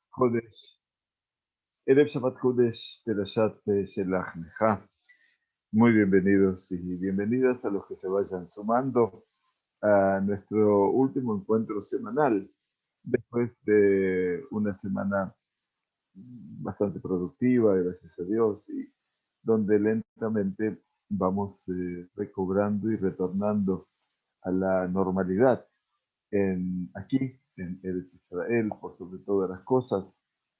Jodesh, Erev Shabbat Jodesh, Perashat Shelach Lecha. Muy bienvenidos y bienvenidas a los que se vayan sumando a nuestro último encuentro semanal, después de una semana bastante productiva, gracias a Dios, y donde lentamente vamos recobrando y retornando a la normalidad aquí, en Eretz Israel, por sobre todas las cosas,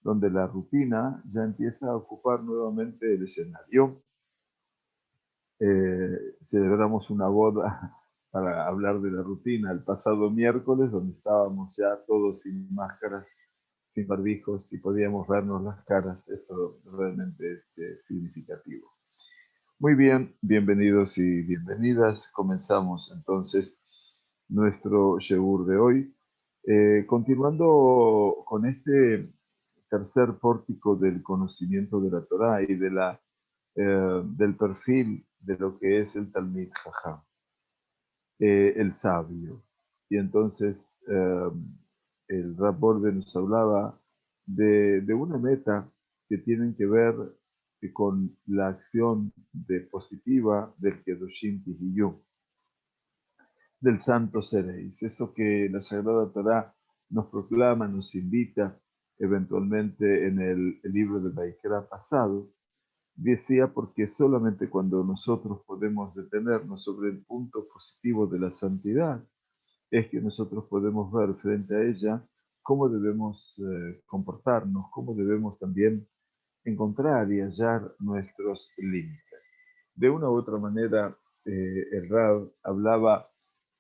donde la rutina ya empieza a ocupar nuevamente el escenario. Celebramos una boda para hablar de la rutina el pasado miércoles, donde estábamos ya todos sin máscaras, sin barbijos y podíamos vernos las caras. Eso realmente es significativo. Muy bien, bienvenidos y bienvenidas. Comenzamos entonces nuestro Sheur de hoy. Continuando con este tercer pórtico del conocimiento de la Torá y del perfil de lo que es el Talmid Jajam, el sabio. Y entonces eh, el Rab Borbe nos hablaba de una meta que tienen que ver con la acción positiva del Kedoshim Tihiyu, del Santo Seréis. Eso que la Sagrada Torá nos proclama, nos invita eventualmente en el libro de Baikra pasado, decía porque solamente cuando nosotros podemos detenernos sobre el punto positivo de la santidad, es que nosotros podemos ver frente a ella cómo debemos comportarnos, cómo debemos también encontrar y hallar nuestros límites. De una u otra manera, el Rab hablaba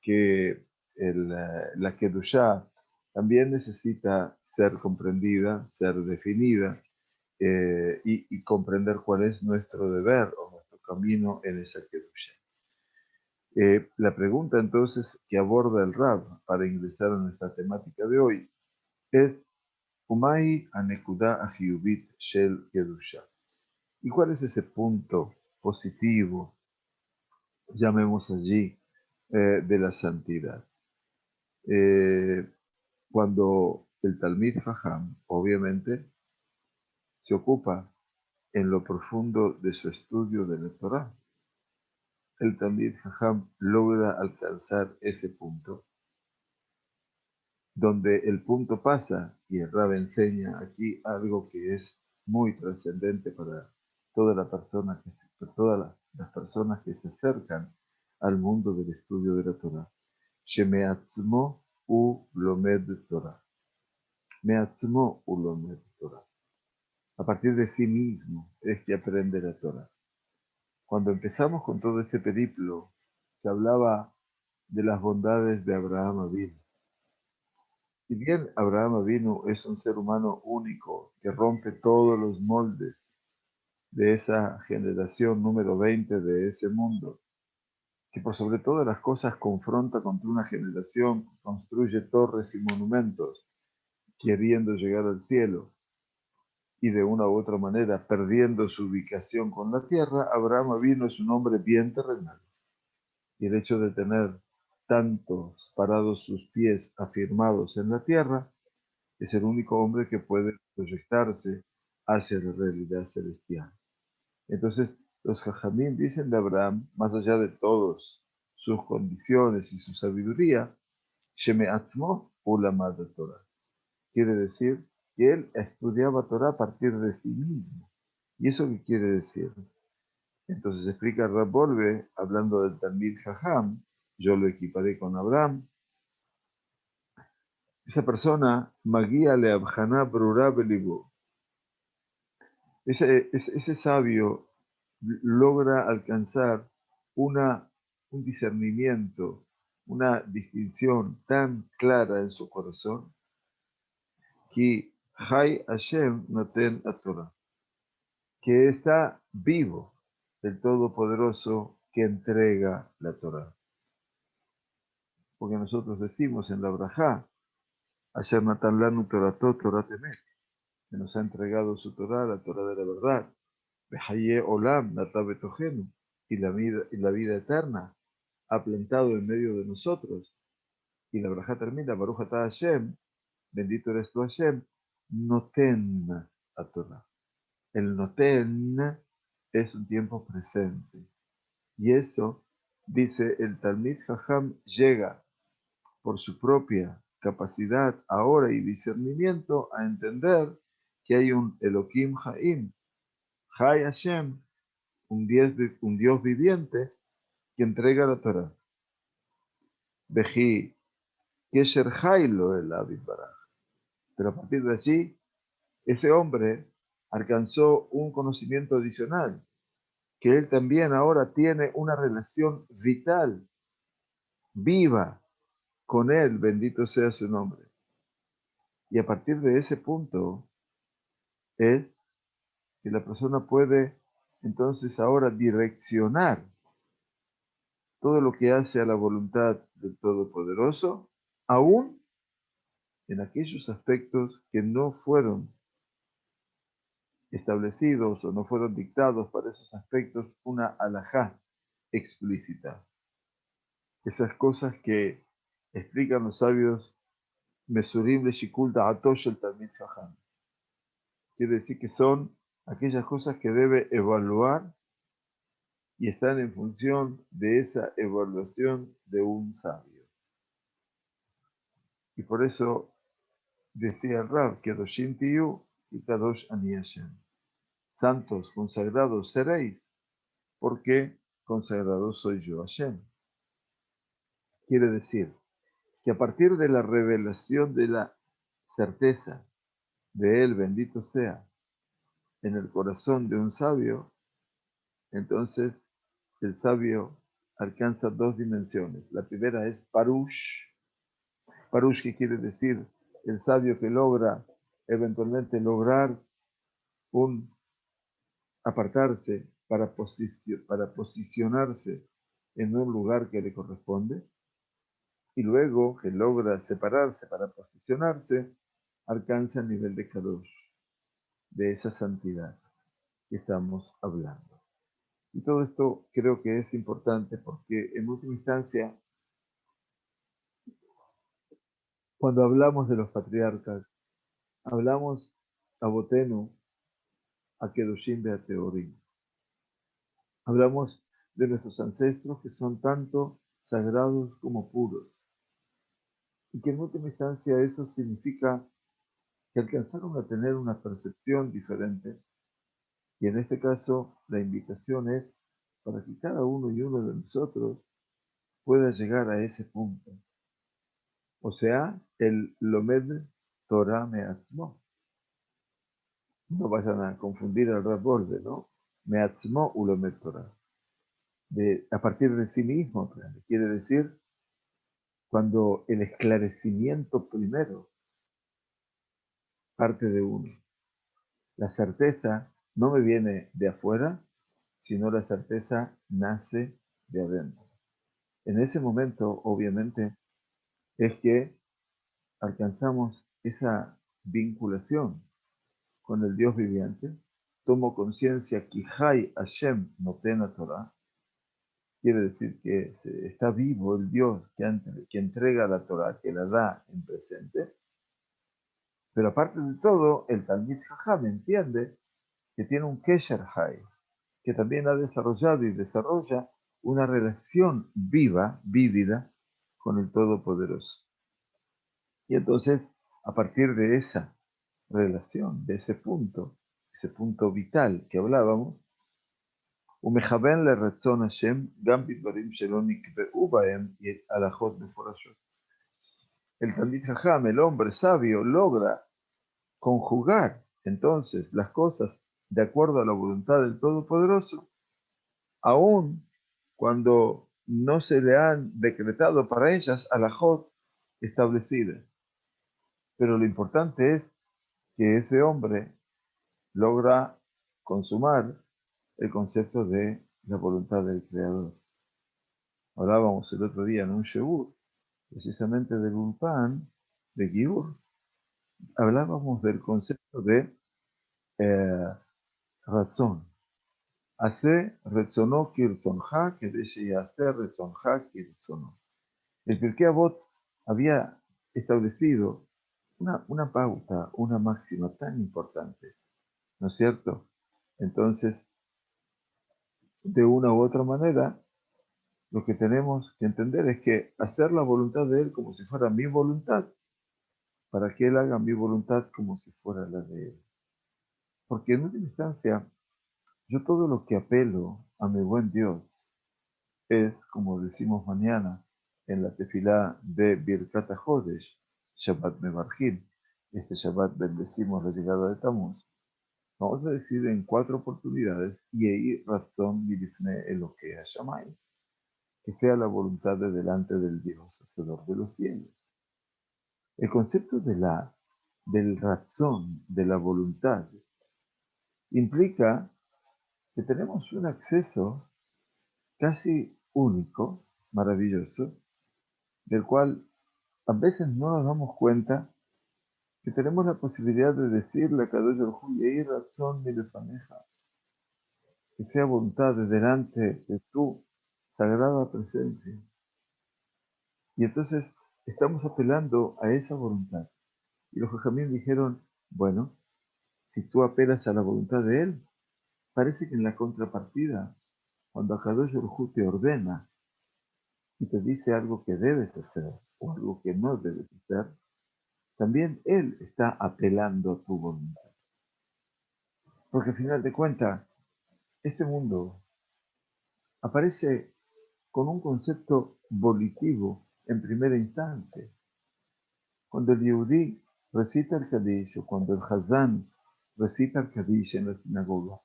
que la Kedushá también necesita ser comprendida, ser definida, y comprender cuál es nuestro deber o nuestro camino en esa Kedushá. La pregunta entonces que aborda el Rab para ingresar a nuestra temática de hoy es Umay anekuda ahiubit shel Kedusha. ¿Y cuál es ese punto positivo, llamemos allí, de la santidad? Eh, Cuando el Talmid Jajam, obviamente, se ocupa en lo profundo de su estudio de la Torah, el Talmid Jajam logra alcanzar ese punto donde el punto pasa, y el Rab enseña aquí algo que es muy trascendente para toda la persona todas las personas que se acercan al mundo del estudio de la Torah. Shemeatzmo u lomed Torah. Meatzmo u lomed Torah. A partir de sí mismo es que aprende la Torah. Cuando empezamos con todo este periplo, se hablaba de las bondades de Abraham Avinu. Si bien Abraham Avinu es un ser humano único que rompe todos los moldes de esa generación número 20 de ese mundo, que por sobre todas las cosas confronta contra una generación que construye torres y monumentos queriendo llegar al cielo y de una u otra manera perdiendo su ubicación con la tierra, Abraham Avinu es un hombre bien terrenal. Y el hecho de tener tantos parados sus pies afirmados en la tierra, es el único hombre que puede proyectarse hacia la realidad celestial. Entonces, los Jajamín dicen de Abraham, más allá de todas sus condiciones y su sabiduría, Sheme Atzmo Ulamad Torah. Quiere decir que él estudiaba Torah a partir de sí mismo. ¿Y eso qué quiere decir? Entonces explica Rab Borbe, hablando del Talmid Jajam, yo lo equiparé con Abraham. Esa persona, Magia le Abhaná Brura Belibu. Ese sabio logra alcanzar un discernimiento, una distinción tan clara en su corazón, que Hay Hashem Noten Torah, que está vivo el Todopoderoso que entrega la Torah. Porque nosotros decimos en la Brajá, Hashem Natan Lanu Toratot Torah Temet, que nos ha entregado su Torah, la Torah de la verdad. Behaye Olam Natabetohenu, y la vida eterna ha plantado en medio de nosotros. Y la braja termina, Baruch atah Hashem, bendito eres tú Hashem, noten a Torah. El noten es un tiempo presente. Y eso, dice el Talmid Jajam, llega por su propia capacidad ahora y discernimiento a entender que hay un Elohim Haim, Hay Hashem, un Dios viviente que entrega la Torah. Veji Kesher Hailo el Abid Baraj. Pero a partir de allí, ese hombre alcanzó un conocimiento adicional, que él también ahora tiene una relación vital, viva, con él, bendito sea su nombre. Y a partir de ese punto es que la persona puede entonces ahora direccionar todo lo que hace a la voluntad del Todopoderoso, aún en aquellos aspectos que no fueron establecidos o no fueron dictados para esos aspectos una alajá explícita. Esas cosas que explican los sabios Mesurim le Shikul Da'atosh el Talmid Chacham. Quiere decir que son aquellas cosas que debe evaluar y están en función de esa evaluación de un sabio. Y por eso decía el Rab, Kedoshim Tiyu y Kadosh Ani Hashem. Santos, consagrados seréis, porque consagrado soy yo, Hashem. Quiere decir que a partir de la revelación de la certeza de Él, bendito sea, en el corazón de un sabio, entonces el sabio alcanza dos dimensiones. La primera es Parush. Parush, que quiere decir el sabio que logra eventualmente lograr un apartarse para posicionarse en un lugar que le corresponde, y luego que logra separarse para posicionarse, alcanza el nivel de Kadosh, de esa santidad que estamos hablando. Y todo esto creo que es importante porque en última instancia, cuando hablamos de los patriarcas, hablamos a Botenu, a Kedoshim de Ateorim. Hablamos de nuestros ancestros que son tanto sagrados como puros. Y que en última instancia eso significa que alcanzaron a tener una percepción diferente. Y en este caso, la invitación es para que cada uno y uno de nosotros pueda llegar a ese punto. O sea, el Lomed Torah Meatzmo. No vayan a confundir al Rab Borde, ¿no? Meatzmo u Lomed Torah. A partir de sí mismo, quiere decir cuando el esclarecimiento primero parte de uno. La certeza no me viene de afuera, sino la certeza nace de adentro. En ese momento, obviamente, es que alcanzamos esa vinculación con el Dios viviente. Tomo conciencia que Hay Hashem Notena Torah. Quiere decir que está vivo el Dios que entrega la Torah, que la da en presente. Pero aparte de todo, el Talmid Jajam entiende que tiene un Kesher Hay, que también ha desarrollado y desarrolla una relación viva, vívida, con el Todopoderoso. Y entonces, a partir de esa relación, de ese punto vital que hablábamos, ומכוון לרצון השם גם בדברים שלא נקבעו בהם הלכות מפורשות. El Talmid Jajam, el hombre sabio, logra conjugar entonces las cosas de acuerdo a la voluntad del Todopoderoso, aun cuando no se le han decretado para ellas alajot establecidas. Pero lo importante es que ese hombre logra consumar el concepto de la voluntad del Creador. Hablábamos el otro día en un Shebur, precisamente del Ulpan, de Giur, hablábamos del concepto de razón. Hace retzonó kirtzonja, que decía hacer retzonja kirtzonó. El Pirkei Avot había establecido una pauta, una máxima tan importante, ¿no es cierto? Entonces, de una u otra manera, lo que tenemos que entender es que hacer la voluntad de Él como si fuera mi voluntad, para que Él haga mi voluntad como si fuera la de Él. Porque en última instancia, yo todo lo que apelo a mi buen Dios es, como decimos mañana, en la tefilá de Birkat HaJodesh, Shabbat Mevarjim. Este Shabbat bendecimos la llegada de Tammuz. Vamos a decir en 4 oportunidades, Yehi Ratzon Milifne Eloke Hashamayim, que sea la voluntad de delante del Dios, Hacedor de los cielos. El concepto del razón, de la voluntad, implica que tenemos un acceso casi único, maravilloso, del cual a veces no nos damos cuenta que tenemos la posibilidad de decirle a Kadosh Baruj Hu, Yehi Ratzon Milefaneja, que sea voluntad de delante de tu sagrada presencia. Y entonces estamos apelando a esa voluntad. Y los jajamín dijeron, bueno, si tú apelas a la voluntad de Él, parece que en la contrapartida, cuando Akadosh Baruj Hu te ordena y te dice algo que debes hacer o algo que no debes hacer, también Él está apelando a tu voluntad. Porque al final de cuentas, este mundo aparece con un concepto volitivo en primera instancia. Cuando el Yehudí recita el Kadish o cuando el Hazán recita el Kadish en la sinagoga,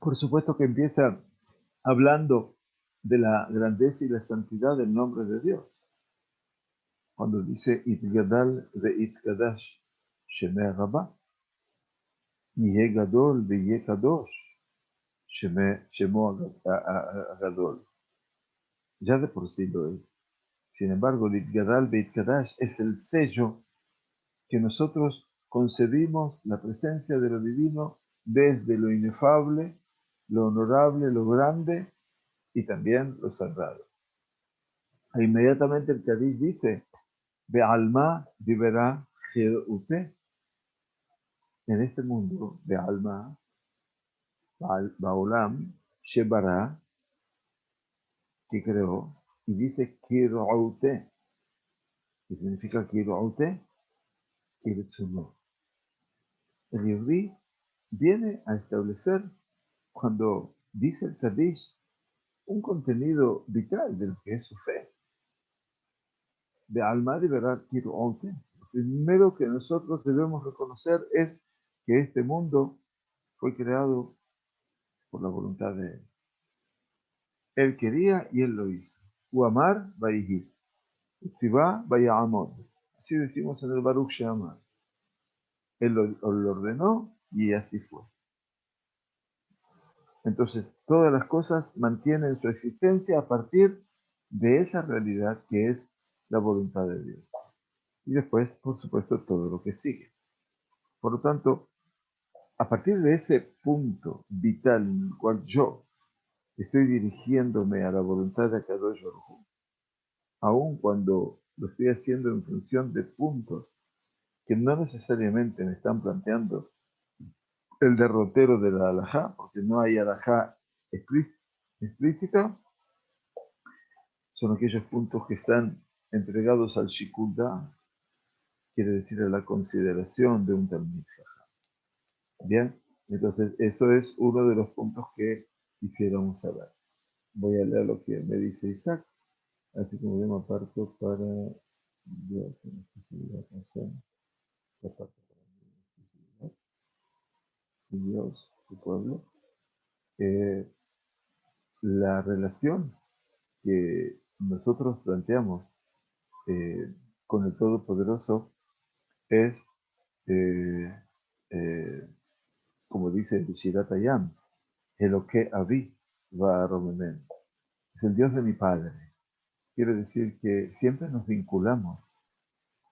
por supuesto que empieza hablando de la grandeza y la santidad del nombre de Dios. Cuando dice Itgadal de Itkadash, Sheme Rabba, Yeh Gadol de Yeh Kadosh, Shemo Gadol. Ya de por sí lo es. Sin embargo, el Itgadal de Itkadash es el sello que nosotros concebimos la presencia de lo divino desde lo inefable, lo honorable, lo grande y también lo sagrado. E inmediatamente el Kadish dice, Be'alma diverá Ute. En este mundo, Be'alma, Ba'olam, Shebara, que creó, y dice Kir'ute. ¿Qué significa Kir'ute? Kirtsuno. El Yehudi viene a establecer, cuando dice el Kadish, un contenido vital de lo que es su fe. De alma de verdad quiero once. Lo primero que nosotros debemos reconocer es que este mundo fue creado por la voluntad de Él. Él quería y Él lo hizo. Uamar Baihi. Tzivá Bayamod. Así decimos en el Baruch Sheamar. Él lo ordenó y así fue. Entonces, todas las cosas mantienen su existencia a partir de esa realidad que es la voluntad de Dios. Y después, por supuesto, todo lo que sigue. Por lo tanto, a partir de ese punto vital en el cual yo estoy dirigiéndome a la voluntad de Akadosh Baruj Hu, aun cuando lo estoy haciendo en función de puntos que no necesariamente me están planteando el derrotero de la halajá, porque no hay halajá explícita, son aquellos puntos que están entregados al shikul da'at, quiere decir a la consideración de un talmid. Bien, entonces eso es uno de los puntos que quisiéramos saber. Voy a leer lo que me dice Isaac, así como yo me aparto para Dios, Dios, su pueblo. La relación que nosotros planteamos con el Todopoderoso es, eh, eh, como dice el Shirat Hayam, Eloque Avi va a Romemen. Es el Dios de mi Padre. Quiere decir que siempre nos vinculamos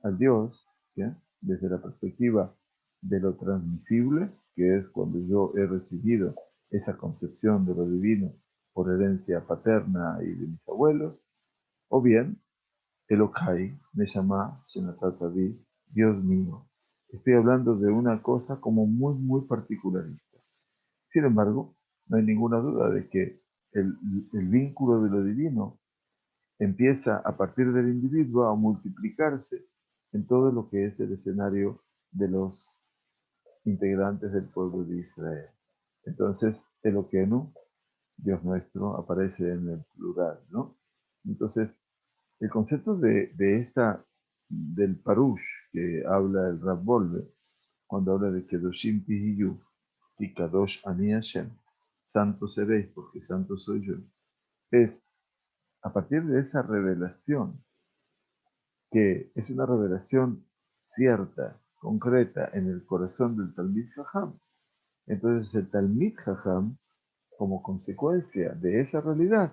al Dios, ¿ya? Desde la perspectiva de lo transmisible, que es cuando yo he recibido esa concepción de lo divino por herencia paterna y de mis abuelos, o bien Elokai, me llama Shenatatavi, Dios mío. Estoy hablando de una cosa como muy, muy particularista. Sin embargo, no hay ninguna duda de que el, el vínculo de lo divino empieza a partir del individuo a multiplicarse en todo lo que es el escenario de los integrantes del pueblo de Israel. Entonces, Eloquenu, Dios nuestro, aparece en el plural, ¿no? Entonces, el concepto del Parush que habla el Rav Wolbe, cuando habla de Kedoshim Tihiyu y Kadosh Ani Hashem, santo seréis porque santo soy yo, es a partir de esa revelación, que es una revelación cierta, concreta, en el corazón del Talmid Jajam. Entonces el Talmid Jajam, como consecuencia de esa realidad,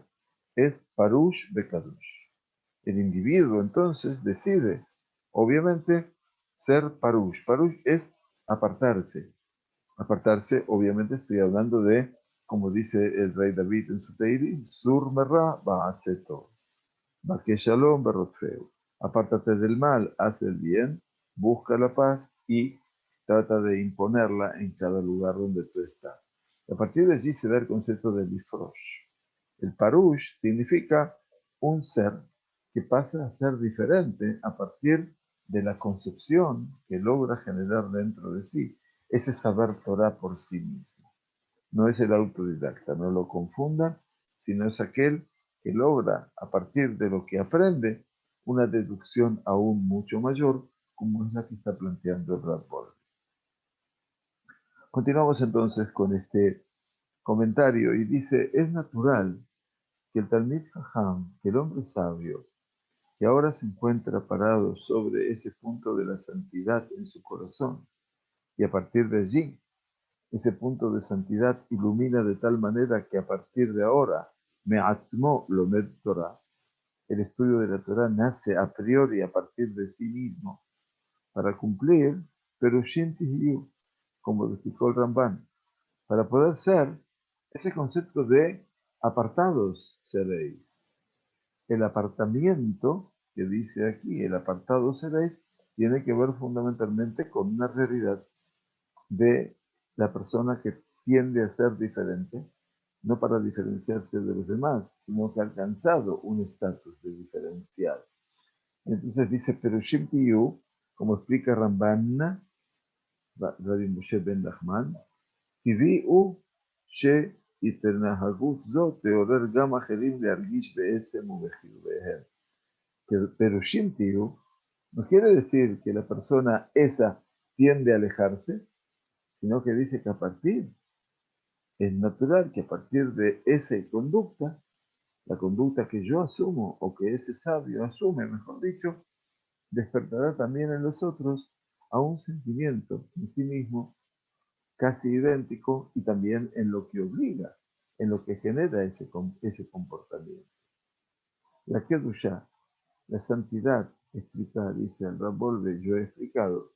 es Parush Bekadosh. El individuo entonces decide, obviamente, ser Parush. Parush es apartarse. Apartarse, obviamente estoy hablando de, como dice el rey David en su Teiri, Sur Merra Ba'aseto. Baque Shalom Berrotfeu. Apártate del mal, haz el bien, busca la paz y trata de imponerla en cada lugar donde tú estás. A partir de allí se da el concepto de Bifrosh. El Parush significa un ser que pasa a ser diferente a partir de la concepción que logra generar dentro de sí. Ese saber Torah por sí mismo. No es el autodidacta, no lo confundan, sino es aquel que logra, a partir de lo que aprende, una deducción aún mucho mayor, como es la que está planteando el Radbourne. Continuamos entonces con este comentario y dice, es natural que el Talmid Jajam, que el hombre sabio, que ahora se encuentra parado sobre ese punto de la santidad en su corazón, y a partir de allí, ese punto de santidad ilumina de tal manera que a partir de ahora, Me'atzmo Lomed Torah, el estudio de la Torah nace a priori a partir de sí mismo, para cumplir, pero Shintihiyu, como lo explicó el Ramban, para poder ser ese concepto de apartados seréis. El apartamiento que dice aquí, el apartado seréis, tiene que ver fundamentalmente con una realidad de la persona que tiende a ser diferente, no para diferenciarse de los demás, sino que ha alcanzado un estatus de diferencial. Entonces dice, pero Shem Tiyu, como explica Ramban, Rabbi Moshe ben Nachman, טבעי שהתנהגות זו תעורר גם אחרים להרגיש בעצם ובחיוביהם. Pero Shem Tiyu no quiere decir que la persona esa tiende a alejarse, sino que dice que a partir es natural que a partir de esa conducta, la conducta que yo asumo o que ese sabio asume, mejor dicho, despertará también en los otros a un sentimiento en sí mismo casi idéntico y también en lo que obliga, en lo que genera ese comportamiento. La Kedushá, la santidad, explica, dice el Rav Wolbe, yo he explicado,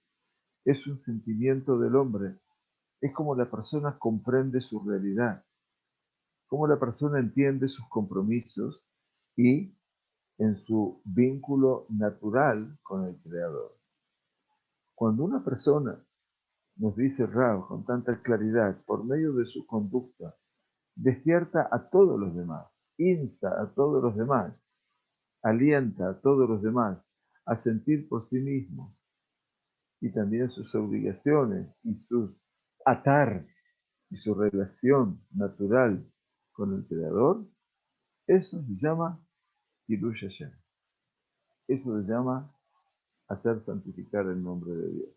es un sentimiento del hombre, es como la persona comprende su realidad, cómo la persona entiende sus compromisos y en su vínculo natural con el Creador. Cuando una persona, nos dice Rao con tanta claridad, por medio de su conducta, despierta a todos los demás, insta a todos los demás, alienta a todos los demás a sentir por sí mismos y también sus obligaciones y sus atar y su relación natural con el Creador, eso se llama Kiddush Hashem. Eso se llama hacer santificar el nombre de Dios.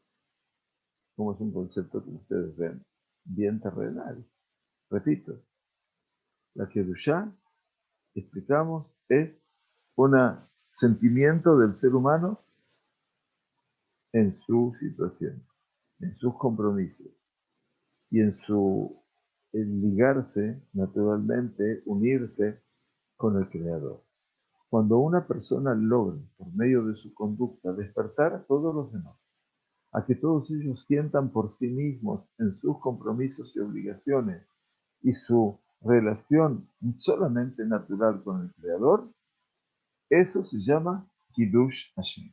Como es un concepto que ustedes ven, bien terrenal. Repito, la Kedushá, explicamos, es un sentimiento del ser humano en su situación, en sus compromisos y en ligarse naturalmente, unirse con el Creador. Cuando una persona logra, por medio de su conducta, despertar a todos los demás, a que todos ellos sientan por sí mismos en sus compromisos y obligaciones y su relación solamente natural con el Creador, eso se llama Kiddush Hashem.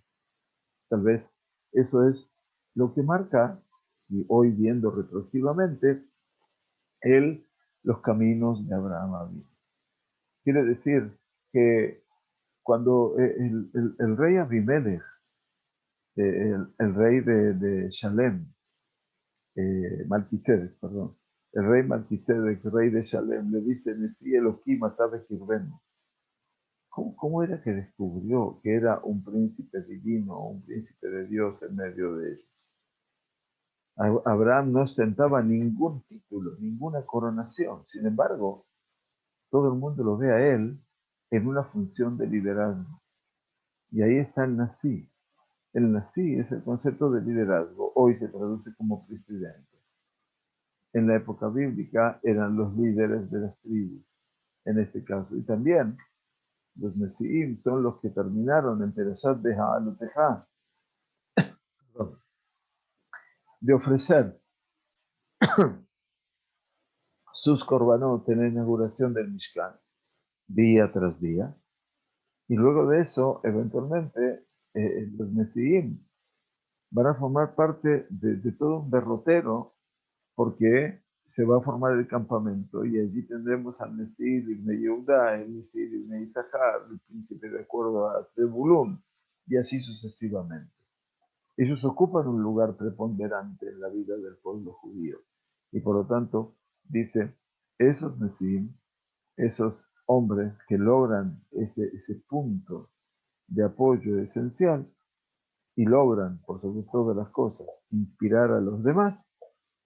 Tal vez eso es lo que marca, y hoy viendo retroactivamente, los caminos de Abraham Avinu. Quiere decir que cuando el rey Abimelech, el rey de Shalem, Malquisedec, perdón, el rey Malquisedec, rey de Shalem, le dice, Nesi Elohim atabe kirvenu. ¿Cómo era que descubrió que era un príncipe divino, un príncipe de Dios en medio de ellos? Abraham no ostentaba ningún título, ninguna coronación. Sin embargo, todo el mundo lo ve a él en una función de liderazgo. Y ahí está el Nasi. El Nasi es el concepto de liderazgo. Hoy se traduce como presidente. En la época bíblica eran los líderes de las tribus, en este caso. Y también los Nesiim son los que terminaron en Perashat de Ha'alotejá de ofrecer sus korbanot en la inauguración del Mishkan, día tras día. Y luego de eso, eventualmente, los Nesiim van a formar parte de todo un derrotero, porque se va a formar el campamento y allí tendremos al Nesí de Ibn Yehuda, el Nesí de Ibn Isahar, el príncipe de acuerdo a Zebulún, y así sucesivamente. Ellos ocupan un lugar preponderante en la vida del pueblo judío. Y por lo tanto, dice, esos Nesí, esos hombres que logran ese punto de apoyo esencial y logran, por sobre todas las cosas, inspirar a los demás,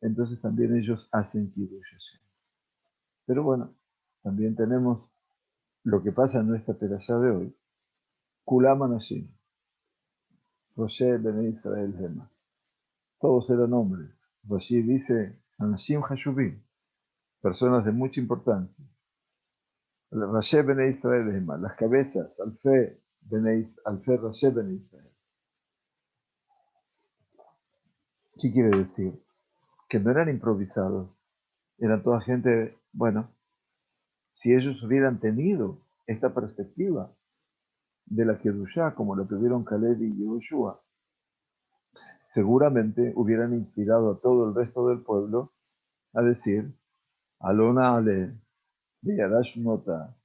entonces también ellos hacen Kiddush Hashem. Pero bueno, también tenemos lo que pasa en nuestra perashá de hoy. Kulam Anashim, Roshe Bene Israel Hema. Todos eran hombres. Rashi dice Anashim Hashubim, personas de mucha importancia. Roshe Bene Israel Hema, las cabezas, Alfe Roshe Bene Israel. ¿Qué quiere decir? Que no eran improvisados, eran toda gente, bueno, si ellos hubieran tenido esta perspectiva de la Kedushá, como la tuvieron Caleb y Yehoshua, seguramente hubieran inspirado a todo el resto del pueblo a decir, Alona Ale, Yarash Nota,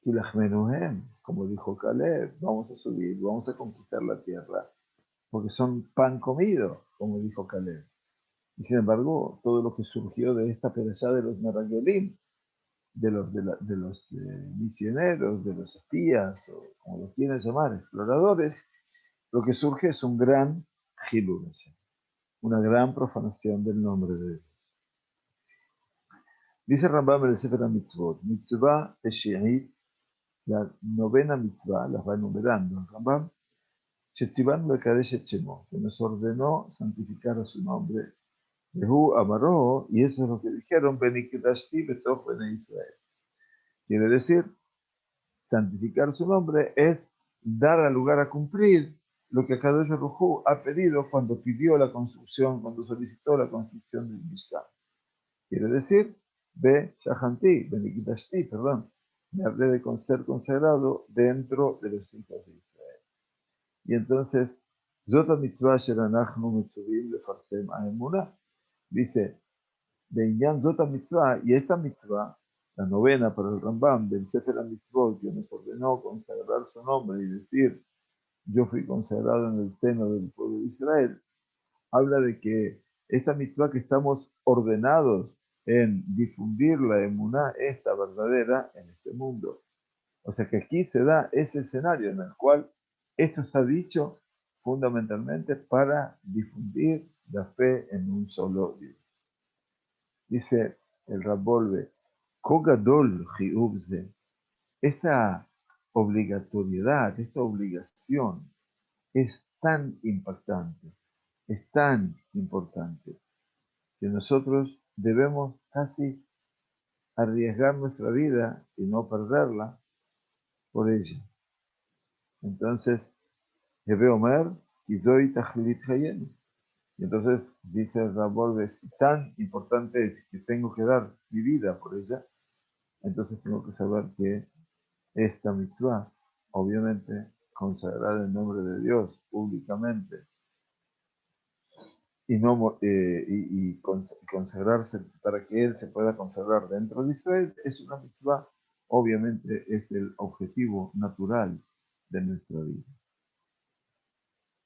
Kilachmenuhem, como dijo Caleb, vamos a subir, vamos a conquistar la tierra, porque son pan comido, como dijo Caleb. Y sin embargo, todo lo que surgió de esta perashá de los Meragelim, de los misioneros, de los espías, o como los quieran llamar, exploradores, lo que surge es un gran Hilul Hashem, una gran profanación del nombre de Dios. Dice Rambam en el Sefer HaMitzvot, Mitzvah Teshi'it, la novena mitzvah, las va enumerando el Rambam, Shetzivan Bekadesh et Shemo, que nos ordenó santificar a su nombre, Behu Amaró, y eso es lo que dijeron, Benikdashti Betoch Bene Israel. Quiere decir, santificar su nombre es dar al lugar a cumplir lo que Akadosh Baruj Hu ha pedido cuando pidió la construcción, cuando solicitó la construcción del Mishkan. Quiere decir, perdón, me hablé de ser consagrado dentro de los hijos de Israel. Y entonces, Zota mitzvah sheranachnu mitzuvim lefarsem ha'emunah, dice, de Inyan Zota mitzvah, y esta mitzvah, la novena para el Rambam del Sefer HaMitzvot, que nos ordenó consagrar su nombre y decir, yo fui consagrado en el seno del pueblo de Israel, habla de que esta mitzvah que estamos ordenados en difundir la emuná, esta verdadera, en este mundo. O sea que aquí se da ese escenario en el cual esto se ha dicho fundamentalmente para difundir la fe en un solo Dios. Dice el Rabbolve, Kogadol Jiubze, esta obligatoriedad, esta obligación es tan impactante, es tan importante, que nosotros debemos casi arriesgar nuestra vida y no perderla por ella. Entonces, Heve Omer, Kizoy Tachlit Hayenu. Y entonces dice el Rabol, tan importante es que tengo que dar mi vida por ella, entonces tengo que saber que esta mitzvah, obviamente, consagrar el nombre de Dios públicamente y, no, consagrarse para que Él se pueda consagrar dentro de Israel, es una mitzvah, obviamente es el objetivo natural de nuestra vida.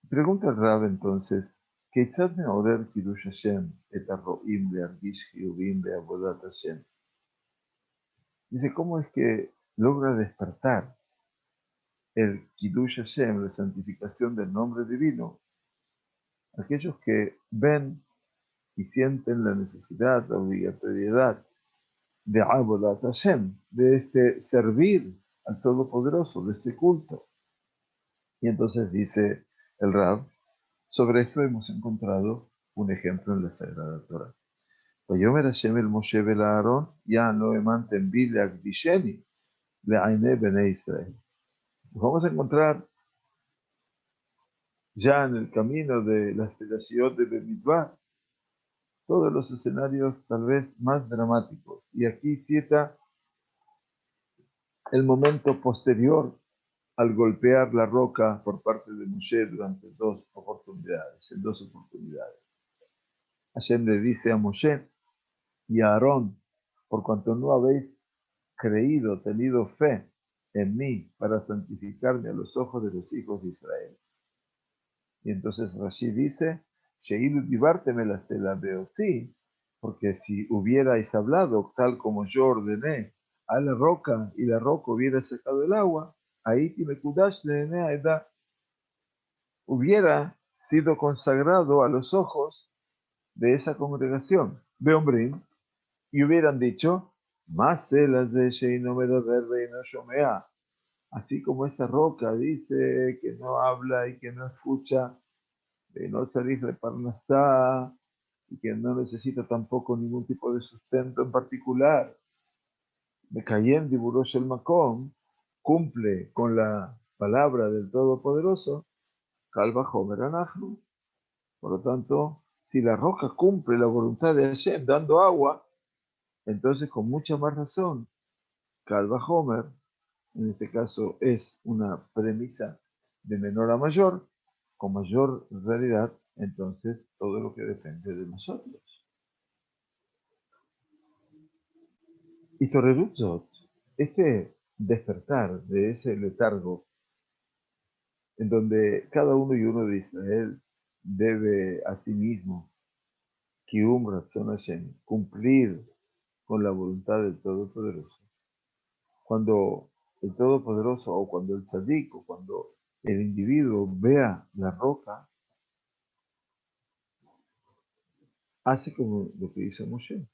Pregunta el Rab entonces, ¿Keitzad me'orer Kiddush Hashem et haro'im le'argish chiyuvim be'avodat Hashem? Dice, ¿cómo es que logra despertar el Kiddush Hashem, la santificación del nombre divino, aquellos que ven y sienten la necesidad, la obligatoriedad de Avodat Hashem, de este servir al Todopoderoso, de este culto? Y entonces dice el Rab, sobre esto hemos encontrado un ejemplo en la Sagrada Torah. ויאמר השם אל משה ולאהרון, יען לא האמנתם בי להקדישני לעיני בני ישראל. Vamos a encontrar ya en el camino de la expiración de Bemidbar todos los escenarios tal vez más dramáticos. Y aquí cita el momento posterior al golpear la roca por parte de Moshe durante en dos oportunidades. Hashem le dice a Moshe y a Aarón, por cuanto no habéis creído, tenido fe en mí para santificarme a los ojos de los hijos de Israel. Y entonces Rashi dice, porque si hubierais hablado tal como yo ordené a la roca y la roca hubiera sacado el agua, ahí hubiera sido consagrado a los ojos de esa congregación. Beombrim, y hubieran dicho, más celas de Sheino Medaber y no Shomea. Así como esa roca dice que no habla y que no escucha, de no salir de Parnasá, y que no necesita tampoco ningún tipo de sustento en particular. Mekayem Diburosh el Makom cumple con la palabra del Todopoderoso, Kalva Homer Anachnu. Por lo tanto, si la roca cumple la voluntad de Hashem dando agua, entonces con mucha más razón, Kalva Homer, en este caso es una premisa de menor a mayor, con mayor realidad, entonces todo lo que depende de nosotros. Y sobre Zot, este despertar de ese letargo, en donde cada uno y uno de Israel debe a sí mismo Kium Ratzon Hashem, cumplir con la voluntad del Todopoderoso. Cuando el Todopoderoso, o cuando el tzadik, o cuando el individuo vea la roca, hace como lo que hizo Moshe.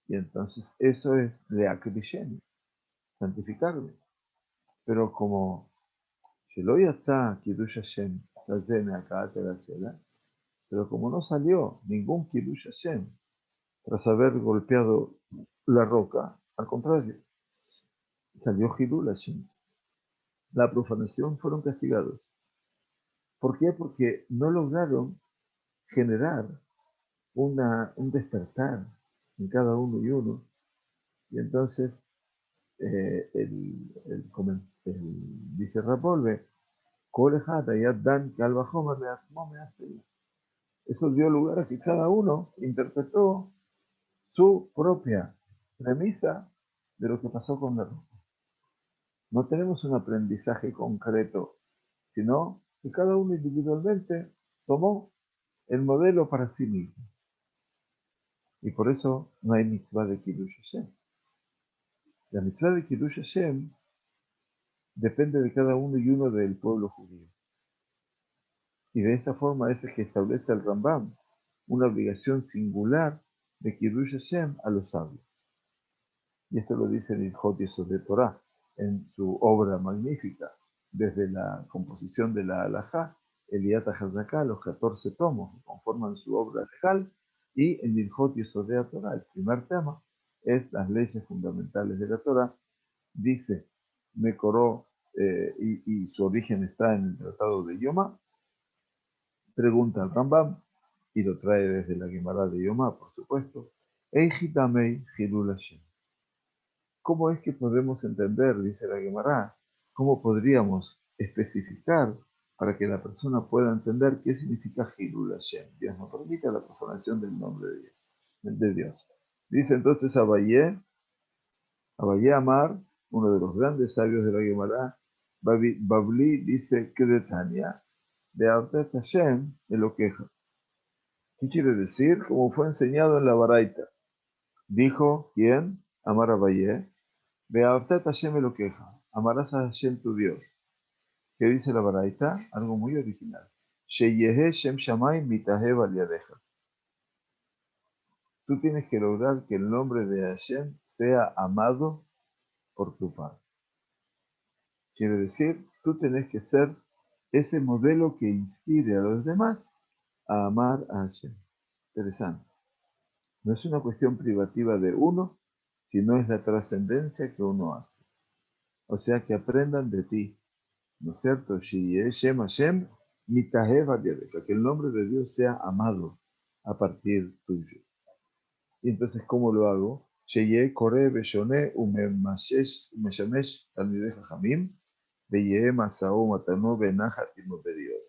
Y entonces eso es leakdisheni, santificarme. Pero como Shelo yatza Kiddush Hashem, pero como no salió ningún Kiddush Hashem tras haber golpeado la roca, al contrario, salió Hidul Hashem. La profanación fueron castigados. ¿Por qué? Porque no lograron generar un despertar en cada uno y uno. Y entonces dice Rapolve, eso dio lugar a que cada uno interpretó su propia premisa de lo que pasó con la roca. No tenemos un aprendizaje concreto, sino que cada uno individualmente tomó el modelo para sí mismo. Y por eso no hay mitzvah de Kiddush Hashem. La mitzvah de Kiddush Hashem depende de cada uno y uno del pueblo judío. Y de esta forma es el que establece el Rambam una obligación singular de Kiddush Hashem a los sabios. Y esto lo dice el Ilhot Yesod de Torah en su obra magnífica, desde la composición de la Halajá, Eliat HaZaká, los 14 tomos que conforman su obra legal, y en Ilhot Yesod de Torah, el primer tema, es las leyes fundamentales de la Torah. Dice, Mekoró, y su origen está en el Tratado de Yoma. Pregunta al Rambam, y lo trae desde la Gemara de Yoma, por supuesto, Eijitamei Hilul Hashem. ¿Cómo es que podemos entender, dice la Gemara, cómo podríamos especificar para que la persona pueda entender qué significa Hilul Hashem. Dios nos permite la profanación del nombre de Dios. Dice entonces Abayé Amar, uno de los grandes sabios de la Gemara, Babli dice que de Tania, de Artet Hashem, me lo queja. ¿Qué quiere decir? Como fue enseñado en la Baraita. Dijo, ¿quién? Amar Abayé, de Artet Hashem me lo queja. Amarás a Hashem tu Dios. ¿Qué dice la Baraita? Algo muy original. Sheyehe Shem Shamay mitahe valiadeja. Tú tienes que lograr que el nombre de Hashem sea amado por tu Padre. Quiere decir, tú tienes que ser ese modelo que inspire a los demás a amar a Hashem. Interesante. No es una cuestión privativa de uno, sino es la trascendencia que uno hace. O sea, que aprendan de ti, ¿no es cierto? Shiye Shem Hashem mitahe valiadeja. Que el nombre de Dios sea amado a partir tuyo. Y entonces, ¿cómo lo hago? Sheye kore beshone umeshamesh talmidei jajamim veye masao matano benajat imobediot.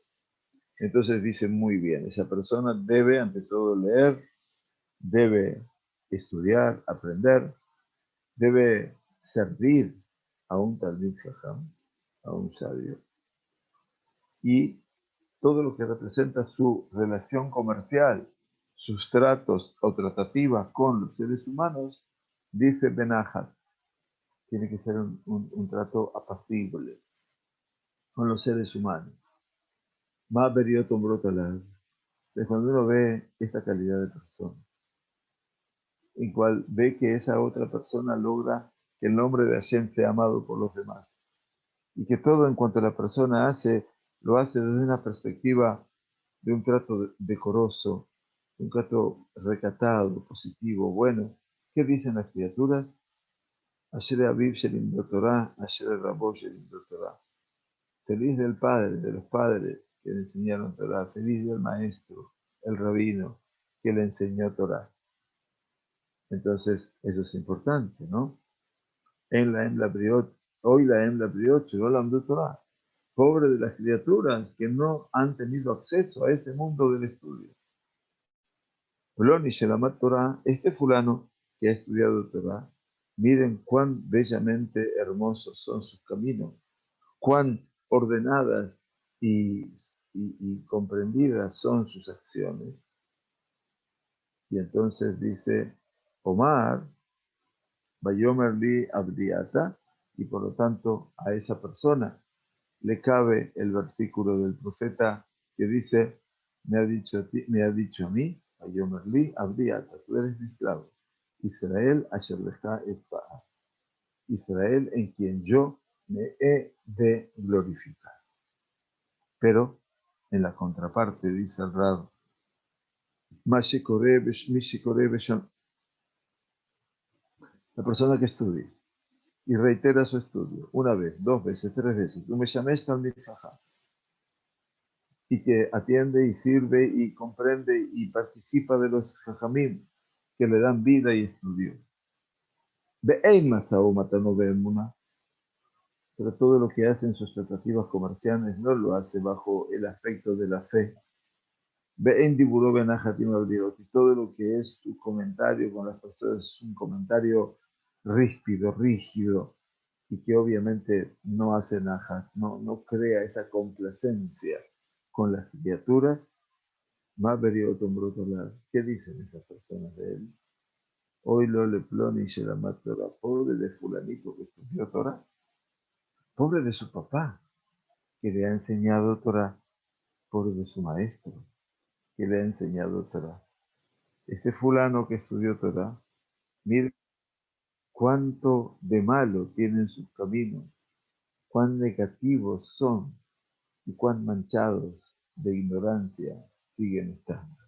Entonces dice muy bien, esa persona debe ante todo leer, debe estudiar, aprender, debe servir a un talmid jajam, a un sabio, y todo lo que representa su relación comercial, sus tratos o tratativas con los seres humanos, dice Benajat, tiene que ser un trato apacible con los seres humanos. Más periodo brotalar. Es cuando uno ve esta calidad de persona, en cual ve que esa otra persona logra que el nombre de Hashem sea amado por los demás, y que todo en cuanto la persona hace, lo hace desde una perspectiva de un trato decoroso, un trato recatado, positivo, bueno. ¿Qué dicen las criaturas? Asher Aviv Shelim Torah, Asher Rabo Shelim Torah. Feliz del padre, de los padres que le enseñaron Torah. Feliz del maestro, el rabino, que le enseñó Torah. Entonces, eso es importante, ¿no? En la hembra briot, hoy la hembra briot, Shirolam Torah. Pobre de las criaturas que no han tenido acceso a ese mundo del estudio. Ploni Shelamat Torah, este fulano que ha estudiado Torah, miren cuán bellamente hermosos son sus caminos, cuán ordenadas y comprendidas son sus acciones. Y entonces dice, Omar, Bayomer li Abdiata, y por lo tanto a esa persona le cabe el versículo del profeta que dice, me ha dicho a mí, Bayomer li Abdiata, tú eres mi esclavo. Israel, Asher lecha etba'ah. Israel en quien yo me he de glorificar. Pero en la contraparte dice el Rab, la persona que estudia y reitera su estudio una vez, dos veces, tres veces, y que atiende y sirve y comprende y participa de los jajamim que le dan vida y estudio. Pero todo lo que hace en sus tratativas comerciales no lo hace bajo el aspecto de la fe. Y todo lo que es su comentario con las personas es un comentario ríspido, rígido, y que obviamente no hace najat, no crea esa complacencia con las criaturas. Más ¿qué dicen esas personas de él? Hoy lo le ploni shelamat Torah, pobre de fulanito que estudió Torah, pobre de su papá que le ha enseñado Torah, pobre de su maestro que le ha enseñado Torah. Este fulano que estudió Torah, mire cuánto de malo tienen sus caminos, cuán negativos son y cuán manchados de ignorancia siguen estando.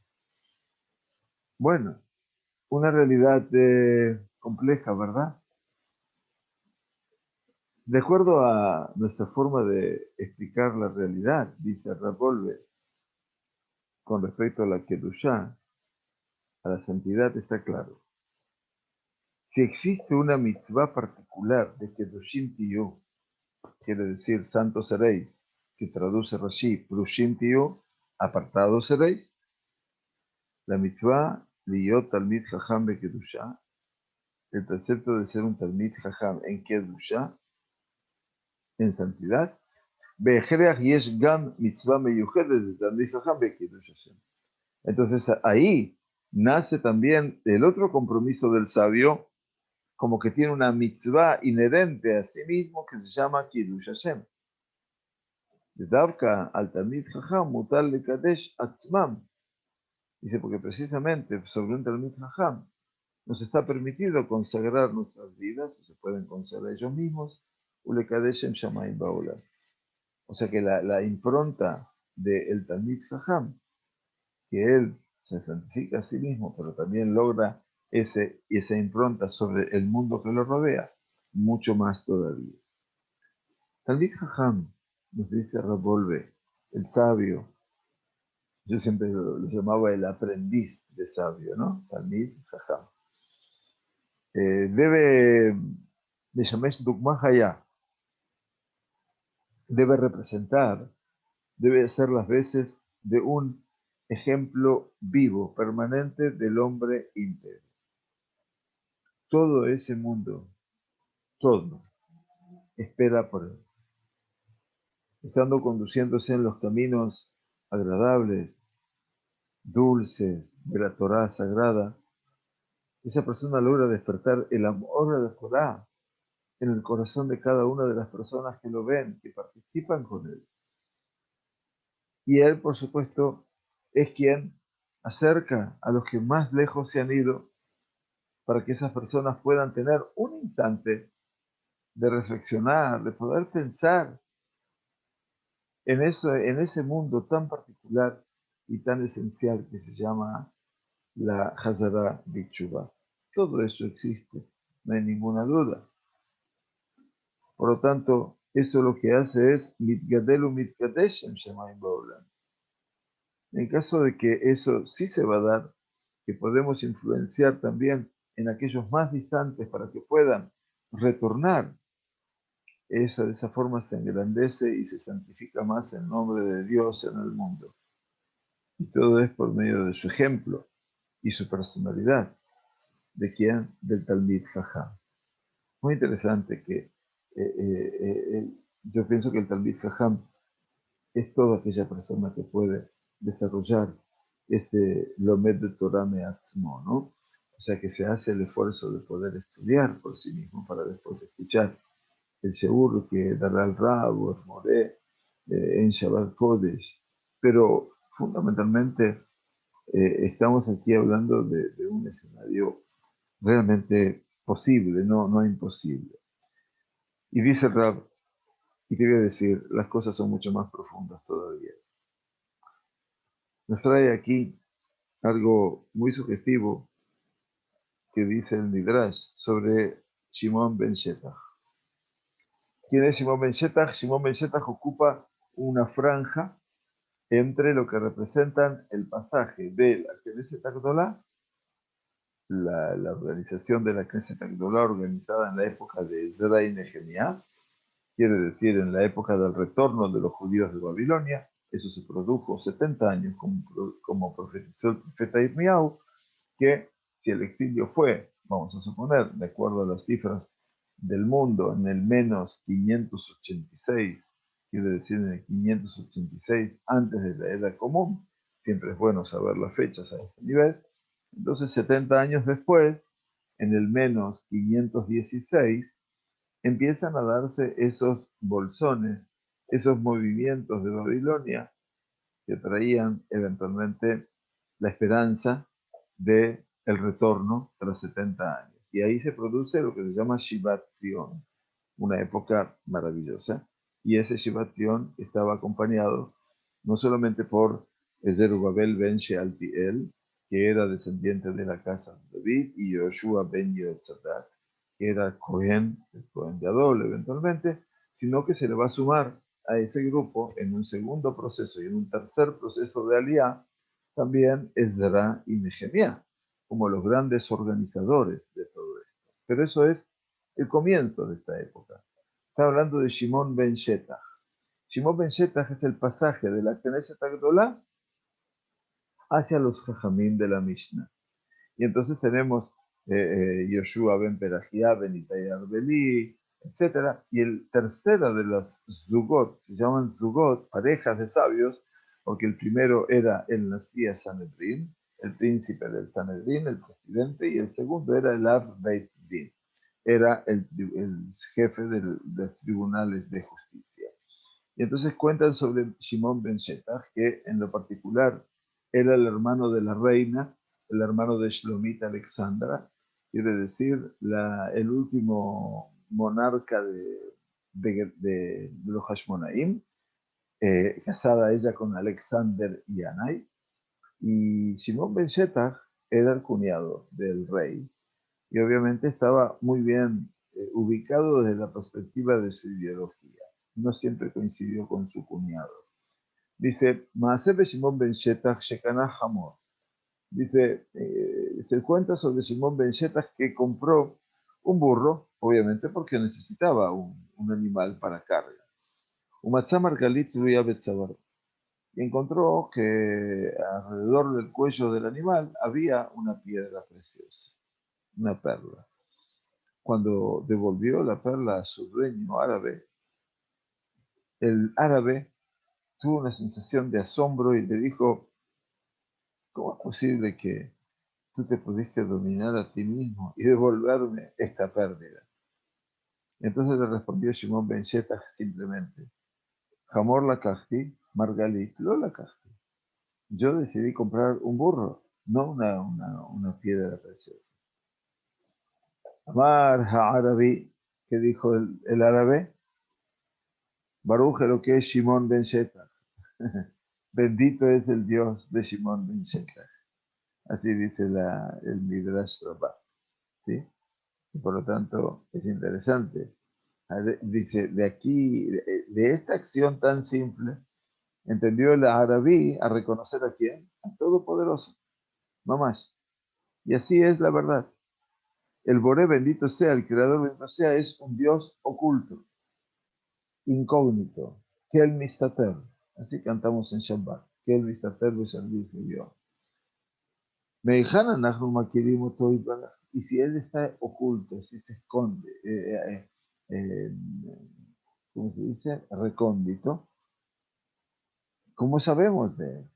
Bueno, una realidad compleja, ¿verdad? De acuerdo a nuestra forma de explicar la realidad, dice Rapolve, con respecto a la Kedushá, a la santidad, está claro. Si existe una mitzvah particular de Kedushim Tiyu, quiere decir santos seréis, que traduce Rashi, Prushim Tiu, apartados seréis, la mitzvah Liyot Talmid Jajam Bekedusha, el precepto de ser un Talmid Jajam en Kedusha, en santidad, Be'ejereach Yesh Gam Mitzvah Meyuchedet de Talmid Jajam Bekedush Hashem. Entonces ahí nace también el otro compromiso del sabio, como que tiene una mitzvah inherente a sí mismo que se llama Kiddush Hashem. Davka al Talmid Jajam mutal lekadesh atzmam. Dice, porque precisamente sobre un Talmid Jajam nos está permitido consagrar nuestras vidas, se pueden consagrar ellos mismos, ulekadeshem shamayim baolam. O sea que la impronta del Talmid Jajam, que él se santifica a sí mismo, pero también logra esa impronta sobre el mundo que lo rodea, mucho más todavía. Talmid Jajam, nos dice Rabolve, el sabio, yo siempre lo llamaba el aprendiz de sabio, ¿no? Talmid Jajam. Debe de Shamesh Dukma Haya, debe representar, debe ser las veces de un ejemplo vivo, permanente del hombre íntegro. Todo ese mundo, todo, espera por él. Estando conduciéndose en los caminos agradables, dulces, de la Torá sagrada, esa persona logra despertar el amor de la Torá en el corazón de cada una de las personas que lo ven, que participan con él. Y él, por supuesto, es quien acerca a los que más lejos se han ido para que esas personas puedan tener un instante de reflexionar, de poder pensar en ese mundo tan particular y tan esencial que se llama la Hazara Bichuba. Todo eso existe, no hay ninguna duda. Por lo tanto, eso lo que hace es mitgadelu mitkadeshem shemayim ba'olam. En caso de que eso sí se va a dar, que podemos influenciar también en aquellos más distantes para que puedan retornar, eso de esa forma se engrandece y se santifica más el nombre de Dios en el mundo. Y todo es por medio de su ejemplo y su personalidad. ¿De quién? Del Talmid Jajam. Muy interesante que yo pienso que el Talmid Jajam es toda aquella persona que puede desarrollar ese Lomed de Torah Me'atzmo, ¿no? O sea, que se hace el esfuerzo de poder estudiar por sí mismo para después escuchar el Sheur que dará el Rab o el Moré en Shabbat Kodesh. Pero fundamentalmente estamos aquí hablando de un escenario realmente posible, no imposible. Y dice el Rab, y te voy a decir, las cosas son mucho más profundas todavía. Nos trae aquí algo muy sugestivo que dice el Midrash sobre Shimon ben Shetach. ¿Quién es Shimon ben Shetach? Shimon ben Shetach ocupa una franja entre lo que representan el pasaje de la Knesset Agdolá, la organización de la Knesset Agdolá organizada en la época de Ezra y Nehemías, quiere decir en la época del retorno de los judíos de Babilonia. Eso se produjo 70 años, como profetizó el profeta Irmiau, que si el exilio fue, vamos a suponer, de acuerdo a las cifras del mundo, en el menos 586, quiere decir en el 586 antes de la era común, siempre es bueno saber las fechas a este nivel, entonces 70 años después, en el menos 516, empiezan a darse esos bolsones, esos movimientos de Babilonia que traían eventualmente la esperanza de el retorno tras 70 años. Y ahí se produce lo que se llama Shivat Zion, una época maravillosa. Y ese Shivat Zion estaba acompañado no solamente por Zerubabel ben Shealtiel, que era descendiente de la casa de David, y Yoshua ben Yehotzadak, que era Cohen, el Cohen Gadol eventualmente, sino que se le va a sumar a ese grupo en un segundo proceso y en un tercer proceso de Aliyah, también Ezra y Nehemías, como los grandes organizadores de todo esto. Pero eso es el comienzo de esta época. Está hablando de Shimon ben Shetach. Shimon ben Shetach es el pasaje de la Knesset Agdolá hacia los Jajamim de la Mishnah. Y entonces tenemos Yoshua ben Perajía, ben Itai Arbelí, etc. Y el tercero de los Zugot, se llaman Zugot, parejas de sabios, porque el primero era el Nasía Sanedrín, el príncipe del Sanedrín, el presidente, y el segundo era el Av Beit Din, era el jefe de los tribunales de justicia. Y entonces cuentan sobre Shimon ben Shetach, que en lo particular era el hermano de la reina, el hermano de Shlomit Alexandra, quiere decir el último monarca de los Hashmonaim, casada ella con Alexander y Anai. Y Shimon ben Shetach era el cuñado del rey, y obviamente estaba muy bien ubicado desde la perspectiva de su ideología. No siempre coincidió con su cuñado. Dice, Maaseh Shimon ben Shetach Shekana Hamor. Dice, se cuenta sobre Shimon ben Shetach que compró un burro, obviamente porque necesitaba un animal para carga. Umatzah Margalit Ruya Betzabar. Y encontró que alrededor del cuello del animal había una piedra preciosa, una perla. Cuando devolvió la perla a su dueño árabe, el árabe tuvo una sensación de asombro y le dijo, ¿cómo es posible que tú te pudiste dominar a ti mismo y devolverme esta pérdida? Entonces le respondió Shimon ben Shetach simplemente, Hamor la kahti, Margalit lo la kahti. Yo decidí comprar un burro, no una piedra preciosa. Amar ha'arabi, que dijo el árabe, Baruch lo que es Shimon ben Shetach. Bendito es el Dios de Shimon ben Shetach. Así dice el Midrash Rabbah, ¿sí? Y por lo tanto, es interesante. Dice, de aquí, de esta acción tan simple, entendió el Arabí a reconocer a quién, al Todopoderoso, no más. Y así es la verdad. El Boré, bendito sea, el Creador bendito sea, es un Dios oculto, incógnito, que el Mistater. Así cantamos en Shabbat, que el Mistater de servicio Dios. Y si él está oculto, si se esconde, ¿cómo se dice? Recóndito, ¿cómo sabemos de él?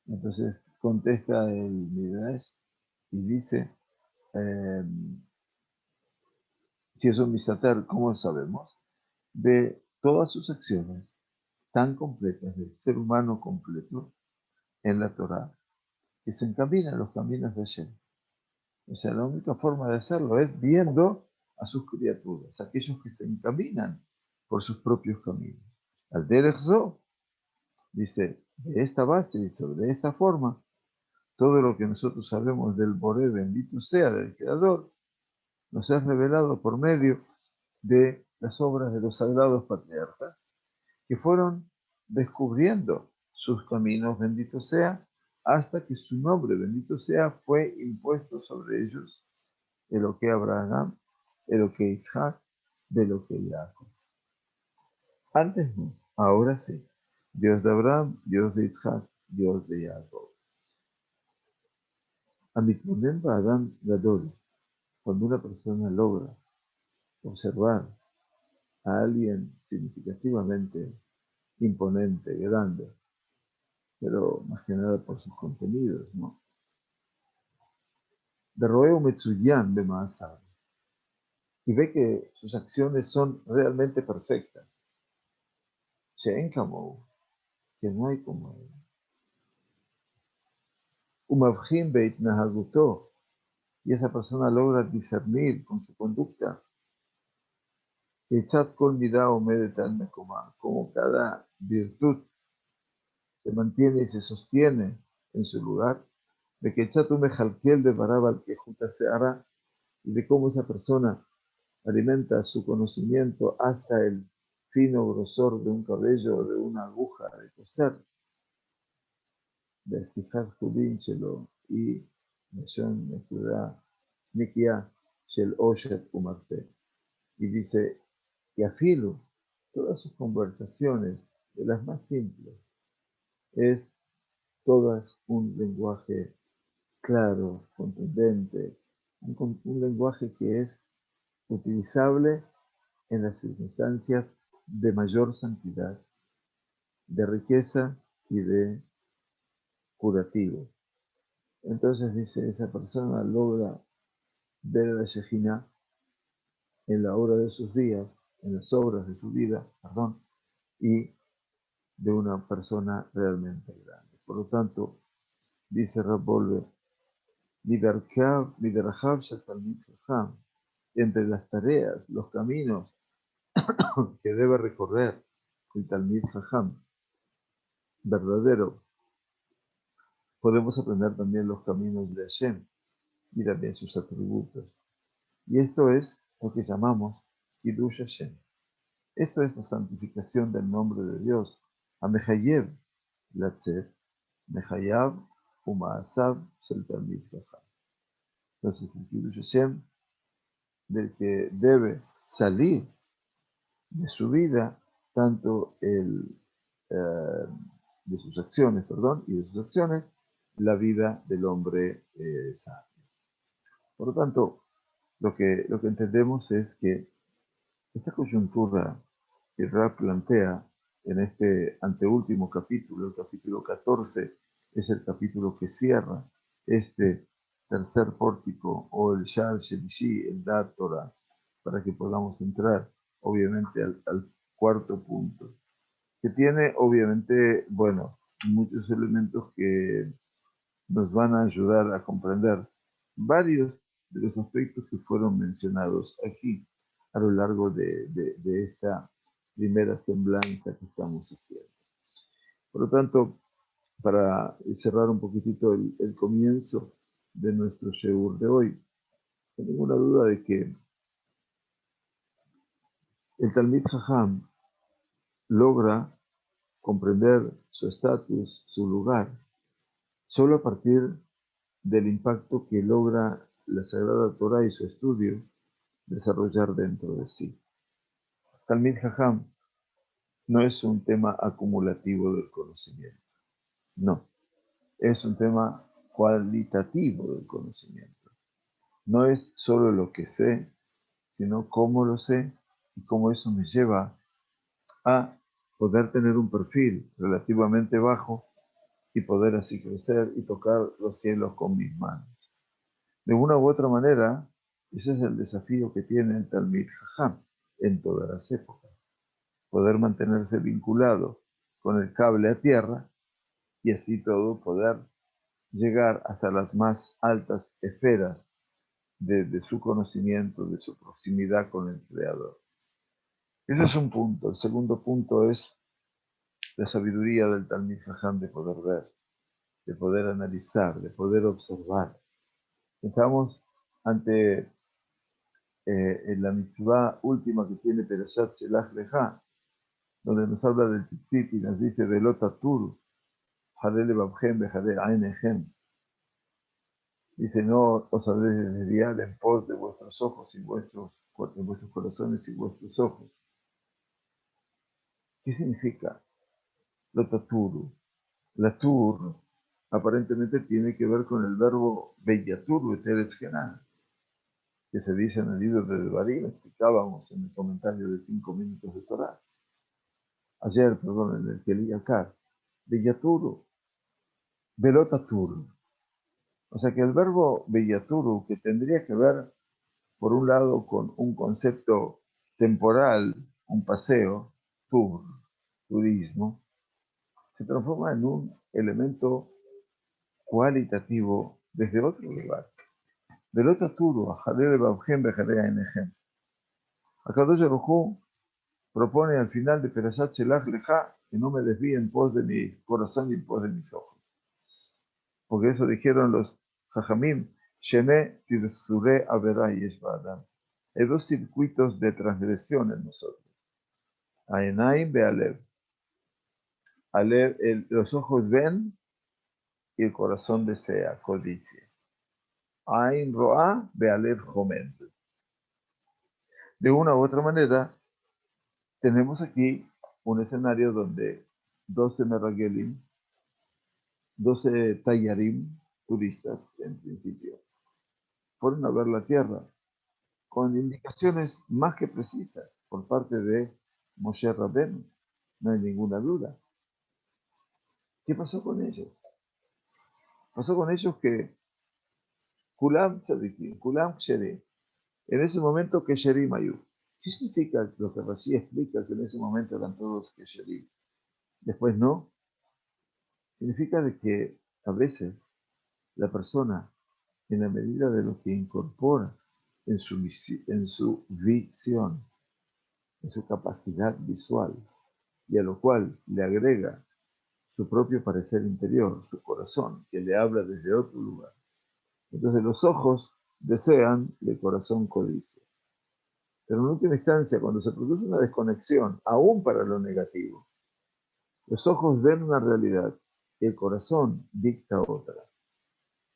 Entonces contesta el Midrash y dice, eh, si es un mistater, ¿cómo sabemos? De todas sus acciones tan completas del ser humano completo en la Torah, que se encamina en los caminos de Hashem. O sea, la única forma de hacerlo es viendo a sus criaturas, aquellos que se encaminan por sus propios caminos. Al Derech Zo, dice, de esta base y sobre esta forma, todo lo que nosotros sabemos del Boré, bendito sea, del Creador, nos es revelado por medio de las obras de los sagrados patriarcas, que fueron descubriendo sus caminos, bendito sea, hasta que su nombre, bendito sea, fue impuesto sobre ellos, Eloque Abraham, Eloque Isaac, de Eloque Jacob. Antes no, ahora sí. Dios de Abraham, Dios de Isaac, Dios de Jacob. Amitmunem Adam Gadol, cuando una persona logra observar a alguien significativamente imponente, grande, pero más que nada por sus contenidos, ¿no? De Roeo Metsuyan de Maasar, y ve que sus acciones son realmente perfectas. She'en Kamou, que no hay como él. Umavjim Beit Nahaguto, y esa persona logra discernir con su conducta que Chat Kol Midah Omedet al Mekomá, como cada virtud se mantiene y se sostiene en su lugar, de que Chat Umejalkiel de Barabal que Juta se hará, y de cómo esa persona alimenta su conocimiento hasta el fino grosor de un cabello o de una aguja de coser, de fijar Judín Shelo y Neshon Nekuda Nikia Shel Oshet Umarte. Y dice, y afilo todas sus conversaciones, de las más simples, es todas un lenguaje claro, contundente, un lenguaje que es utilizable en las circunstancias de mayor santidad, de riqueza y de curativo. Entonces dice, esa persona logra ver a la Shejina en la obra de sus días, en las obras de su vida, perdón, y de una persona realmente grande. Por lo tanto, dice Rab Volver, entre las tareas, los caminos que debe recorrer el Talmid Jajam verdadero, podemos aprender también los caminos de Hashem y también sus atributos. Y esto es lo que llamamos Kiddush Hashem. Esto es la santificación del nombre de Dios. Amehayev Latzet, Mehayav Umaasav Shel Talmid Jajam. Entonces el Kiddush Hashem del que debe salir de su vida, tanto de sus acciones, perdón, y de sus acciones, la vida del hombre sabio. Por lo tanto, lo que entendemos es que esta coyuntura que Rab plantea en este anteúltimo capítulo, el capítulo 14, es el capítulo que cierra este tercer pórtico o el Shar Shelishi, el Da'at Torah, para que podamos entrar, obviamente, al cuarto punto, que tiene, obviamente, bueno, muchos elementos que nos van a ayudar a comprender varios de los aspectos que fueron mencionados aquí a lo largo de esta primera semblanza que estamos haciendo. Por lo tanto, para cerrar un poquitito el comienzo de nuestro Sheur de hoy, no tengo ninguna duda de que el Talmid Jajam logra comprender su estatus, su lugar, solo a partir del impacto que logra la Sagrada Torah y su estudio desarrollar dentro de sí. Talmid Jajam no es un tema acumulativo del conocimiento, no, es un tema cualitativo del conocimiento. No es solo lo que sé, sino cómo lo sé y cómo eso me lleva a poder tener un perfil relativamente bajo y poder así crecer y tocar los cielos con mis manos. De una u otra manera, ese es el desafío que tiene el Talmid Jajam en todas las épocas. Poder mantenerse vinculado con el cable a tierra y así todo poder llegar hasta las más altas esferas de su conocimiento, de su proximidad con el Creador. Ese es un punto. El segundo punto es la sabiduría del Talmid Jajam de poder ver, de poder analizar, de poder observar. Estamos ante en la mitzvah última que tiene Perashat Shelach Lecha, donde nos habla del tzitzit y nos dice Velot Atur, Hadeh Lebabchem Behadeh Ainechem. Dice, no os habléis de desviar en pos de vuestros ojos y en vuestros corazones y vuestros ojos. ¿Qué significa Lotaturu? La tur aparentemente tiene que ver con el verbo Beyatur, Eteretz Kenan, que se dice en el libro de Devarim, explicábamos en el comentario de 5 minutos de Torah. Ayer, perdón, en el que leí acá, Beyaturu, Velotaturu. O sea que el verbo Beyaturu, que tendría que ver, por un lado, con un concepto temporal, un paseo, tour, turismo, se transforma en un elemento cualitativo desde otro lugar. Velotaturu, Jalele Babjem Bejalea Enejem. Akadosh Baruj Hu propone al final de Perashat Shelach Lecha que no me desvíe en pos de mi corazón y en pos de mis ojos. Porque eso dijeron los Jajamim, Shene Sirsure Averá y Eshbadam. Hay dos circuitos de transgresión en nosotros. Aenaim ve Alev. Alev, los ojos ven y el corazón desea, codicia. Ain Roa ve Alev Jomed. De una u otra manera, tenemos aquí un escenario donde 12 Meragelim, 12 Tayarim, turistas en principio, fueron a ver la tierra con indicaciones más que precisas por parte de Moshe Rabbeinu, no hay ninguna duda. ¿Qué pasó con ellos? Pasó con ellos que Kulam Tzadikim, Kulam Ksherim, en ese momento Kesherim Ayú. ¿Qué significa lo que Rashi explica que en ese momento eran todos Kesherim? Después no. Significa de que a veces la persona, en la medida de lo que incorpora en su visión, en su capacidad visual, y a lo cual le agrega su propio parecer interior, su corazón, que le habla desde otro lugar. Entonces los ojos desean y el corazón codicia. Pero en última instancia, cuando se produce una desconexión, aún para lo negativo, los ojos ven una realidad y el corazón dicta otra.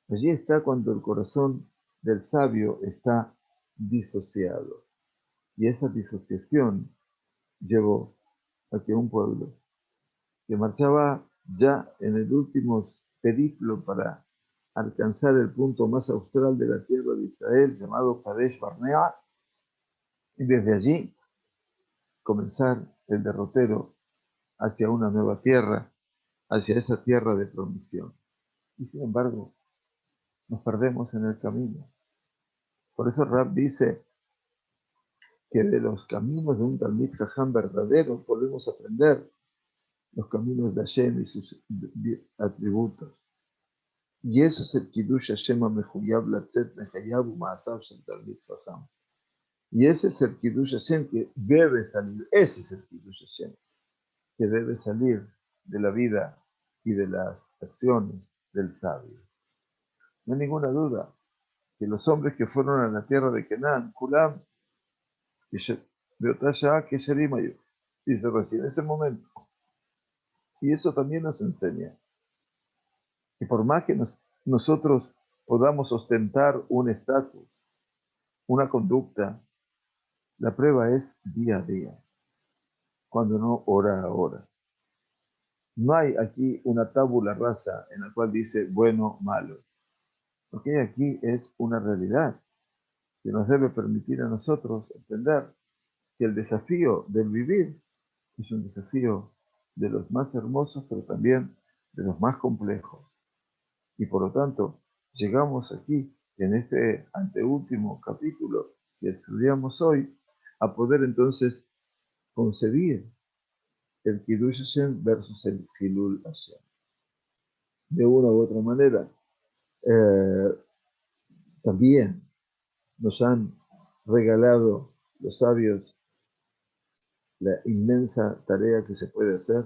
Allí está cuando el corazón del sabio está disociado. Y esa disociación llevó a que un pueblo que marchaba ya en el último periplo para alcanzar el punto más austral de la tierra de Israel, llamado Kadesh Barnea, y desde allí comenzar el derrotero hacia una nueva tierra, hacia esa tierra de promisión. Y sin embargo, nos perdemos en el camino. Por eso Rab dice que de los caminos de un Talmid Jajam verdadero podemos aprender los caminos de Hashem y sus atributos. Y eso es el Kiddush Hashem HaMechuyab Latzet Mechayab U'Ma'asav Shel Talmid Jajam. Y ese es el Kiddush Hashem que debe salir, ese es el Kiddush Hashem que debe salir de la vida y de las acciones del sabio. No hay ninguna duda que los hombres que fueron a la tierra de Canaán, Kulam, Beotashah, Kesherimayu, dice recién en ese momento. Y eso también nos enseña que por más que nosotros podamos ostentar un estatus, una conducta, la prueba es día a día, cuando no hora a hora. No hay aquí una tabula rasa en la cual dice bueno, malo. Lo que hay aquí es una realidad que nos debe permitir a nosotros entender que el desafío del vivir es un desafío de los más hermosos, pero también de los más complejos. Y por lo tanto, llegamos aquí, en este anteúltimo capítulo que estudiamos hoy, a poder entonces concebir el Kiddush Hashem versus el Hilul Hashem. De una u otra manera, también nos han regalado los sabios la inmensa tarea que se puede hacer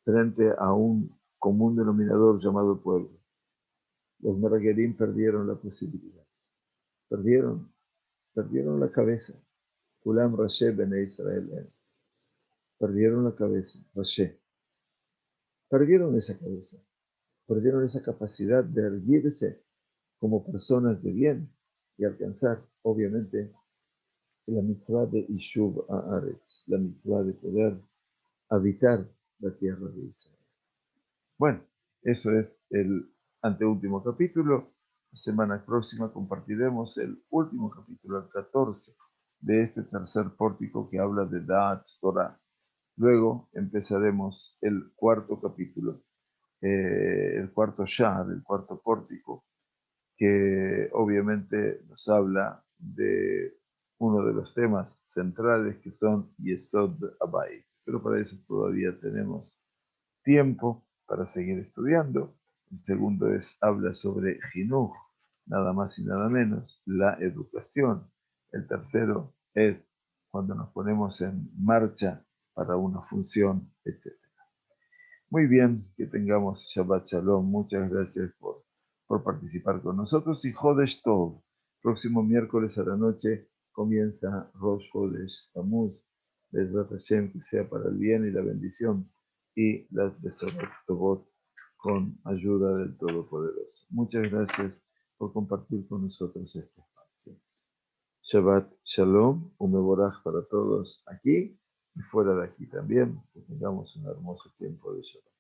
frente a un común denominador llamado pueblo. Los Meragerim perdieron la posibilidad, perdieron la cabeza. Kulam Rashe Bene Israel, perdieron la cabeza, Rashe. Perdieron esa cabeza, perdieron esa capacidad de erguirse como personas de bien y alcanzar, obviamente, la mitzvah de Ishuv Haaretz, la mitzvah de poder habitar la tierra de Israel. Bueno, eso es el anteúltimo capítulo. La semana próxima compartiremos el último capítulo, el 14, de este tercer pórtico que habla de Da'at Torah. Luego empezaremos el cuarto capítulo, el cuarto Shah, el cuarto pórtico, que obviamente nos habla de uno de los temas centrales que son Yesod Abayit. Pero para eso todavía tenemos tiempo para seguir estudiando. El segundo habla sobre Jinuj, nada más y nada menos, la educación. El tercero es cuando nos ponemos en marcha para una función, etc. Muy bien, que tengamos Shabbat Shalom. Muchas gracias por participar con nosotros. Y Hodesh Tov, próximo miércoles a la noche comienza Rosh Hodesh Tammuz. Bezrat Hashem, que sea para el bien y la bendición y las Besorot Tovot con ayuda del Todopoderoso. Muchas gracias por compartir con nosotros este espacio. Shabbat Shalom, un mevoraj para todos aquí y fuera de aquí también. Que tengamos un hermoso tiempo de Shabbat.